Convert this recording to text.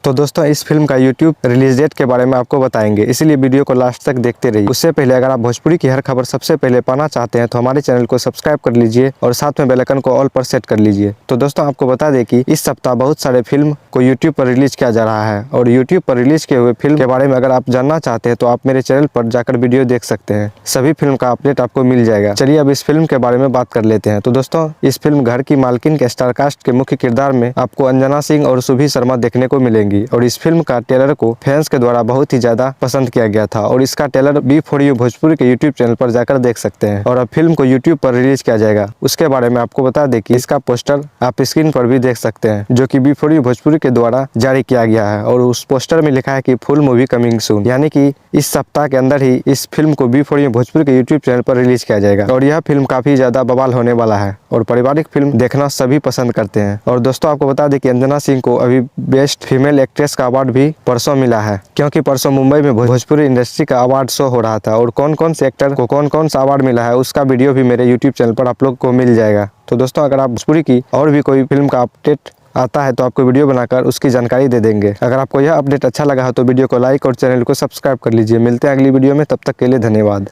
तो दोस्तों इस फिल्म का यूट्यूब रिलीज डेट के बारे में आपको बताएंगे, इसीलिए वीडियो को लास्ट तक देखते रहिए। उससे पहले अगर आप भोजपुरी की हर खबर सबसे पहले पाना चाहते हैं तो हमारे चैनल को सब्सक्राइब कर लीजिए और साथ में बेल आइकन को ऑल पर सेट कर लीजिए। तो दोस्तों आपको बता दें कि इस सप्ताह बहुत सारे फिल्म को यूट्यूब पर रिलीज किया जा रहा है और यूट्यूब पर रिलीज किए हुए फिल्म के बारे में अगर आप जानना चाहते हैं तो आप मेरे चैनल पर जाकर वीडियो देख सकते हैं। सभी फिल्म का अपडेट आपको मिल जाएगा। चलिए अब इस फिल्म के बारे में बात कर लेते हैं। तो दोस्तों इस फिल्म घर की मालकिन के स्टार कास्ट के मुख्य किरदार में आपको अंजना सिंह और सुभी शर्मा देखने को मिलेंगी और इस फिल्म का ट्रेलर को फैंस के द्वारा बहुत ही ज्यादा पसंद किया गया था और इसका ट्रेलर B4U भोजपुरी के यूट्यूब चैनल पर जाकर देख सकते हैं। और अब फिल्म को यूट्यूब पर रिलीज किया जाएगा उसके बारे में आपको बता दें कि इसका पोस्टर आप स्क्रीन पर भी देख सकते हैं, जो कि B4U भोजपुरी के द्वारा जारी किया गया है और उस पोस्टर में लिखा है कि फुल मूवी कमिंग सून, यानी कि इस सप्ताह के अंदर ही इस फिल्म को B4U भोजपुरी के यूट्यूब चैनल पर रिलीज किया जाएगा। और यह फिल्म काफी ज्यादा बवाल होने वाला है और पारिवारिक फिल्म देखना सभी पसंद करते हैं। और दोस्तों आपको बता दें कि अंजना सिंह को अभी बेस्ट फीमेल एक्ट्रेस का अवार्ड भी परसों मिला है, क्योंकि परसों मुंबई में भोजपुरी इंडस्ट्री का अवार्ड शो हो रहा था और कौन कौन से एक्टर को कौन कौन सा अवार्ड मिला है उसका वीडियो भी मेरे यूट्यूब चैनल पर आप लोग को मिल जाएगा। तो दोस्तों अगर आप भोजपुरी की और भी कोई फिल्म का अपडेट आता है तो आपको वीडियो बनाकर उसकी जानकारी दे देंगे। अगर आपको यह अपडेट अच्छा लगा है तो वीडियो को लाइक और चैनल को सब्सक्राइब कर लीजिए। मिलते हैं अगली वीडियो में, तब तक के लिए धन्यवाद।